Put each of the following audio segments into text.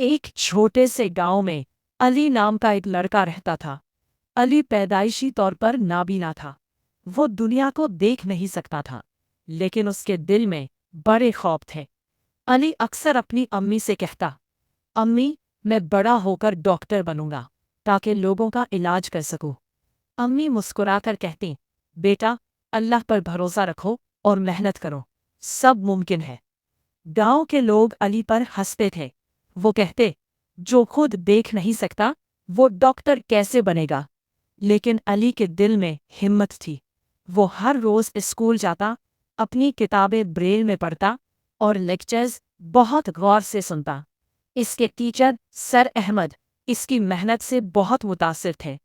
ایک چھوٹے سے گاؤں میں علی نام کا ایک لڑکا رہتا تھا۔ علی پیدائشی طور پر نابینا تھا۔ وہ دنیا کو دیکھ نہیں سکتا تھا، لیکن اس کے دل میں بڑے خواب تھے۔ علی اکثر اپنی امی سے کہتا، امی، میں بڑا ہو کر ڈاکٹر بنوں گا تاکہ لوگوں کا علاج کر سکوں۔ امی مسکرا کر کہتی، بیٹا، اللہ پر بھروسہ رکھو اور محنت کرو، سب ممکن ہے۔ گاؤں کے لوگ علی پر ہنستے تھے۔ وہ کہتے، جو خود دیکھ نہیں سکتا وہ ڈاکٹر کیسے بنے گا؟ لیکن علی کے دل میں ہمت تھی۔ وہ ہر روز اسکول جاتا، اپنی کتابیں بریل میں پڑھتا اور لیکچرز بہت غور سے سنتا۔ اس کے ٹیچر سر احمد اس کی محنت سے بہت متاثر تھے۔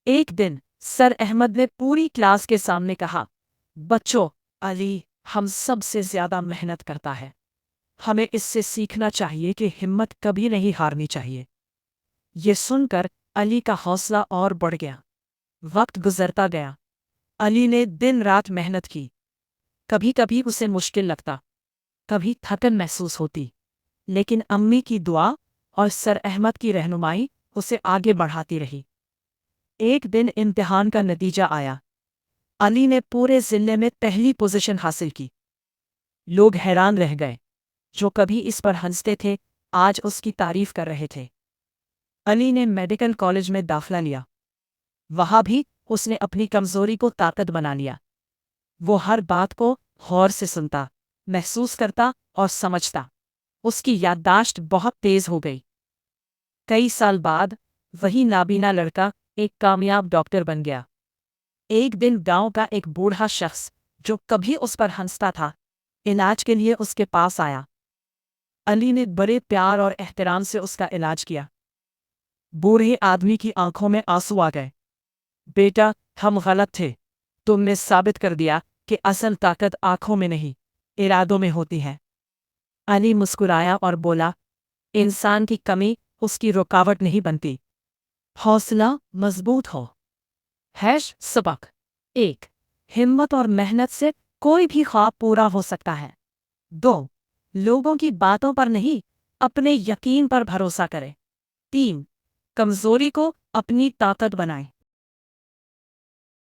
ایک دن سر احمد نے پوری کلاس کے سامنے کہا، بچوں، علی ہم سب سے زیادہ محنت کرتا ہے۔ ہمیں اس سے سیکھنا چاہیے کہ ہمت کبھی نہیں ہارنی چاہیے۔ یہ سن کر علی کا حوصلہ اور بڑھ گیا۔ وقت گزرتا گیا۔ علی نے دن رات محنت کی۔ کبھی کبھی اسے مشکل لگتا، کبھی تھکن محسوس ہوتی، لیکن امی کی دعا اور سر احمد کی رہنمائی اسے آگے بڑھاتی رہی۔ ایک دن امتحان کا نتیجہ آیا۔ علی نے پورے ضلع میں پہلی پوزیشن حاصل کی۔ لوگ حیران رہ گئے۔ جو کبھی اس پر ہنستے تھے آج اس کی تعریف کر رہے تھے۔ علی نے میڈیکل کالج میں داخلہ لیا۔ وہاں بھی اس نے اپنی کمزوری کو طاقت بنا لیا۔ وہ ہر بات کو غور سے سنتا، محسوس کرتا اور سمجھتا۔ اس کی یادداشت بہت تیز ہو گئی۔ کئی سال بعد وہی نابینا لڑکا ایک کامیاب ڈاکٹر بن گیا۔ ایک دن گاؤں کا ایک بوڑھا شخص جو کبھی اس پر ہنستا تھا، علاج کے لیے اس کے پاس آیا۔ علی نے بڑے پیار اور احترام سے اس کا علاج کیا۔ بوڑھے آدمی کی آنکھوں میں آنسو آ گئے۔ بیٹا، ہم غلط تھے۔ تم نے ثابت کر دیا کہ اصل طاقت آنکھوں میں نہیں، ارادوں میں ہوتی ہے۔ علی مسکرایا اور بولا، انسان کی کمی اس کی رکاوٹ نہیں بنتی۔ حوصلہ مضبوط ہو۔ سبق ایک، ہمت اور محنت سے کوئی بھی خواب پورا ہو سکتا ہے۔ دو، لوگوں کی باتوں پر نہیں، اپنے یقین پر بھروسہ کریں۔ تین، کمزوری کو اپنی طاقت بنائیں۔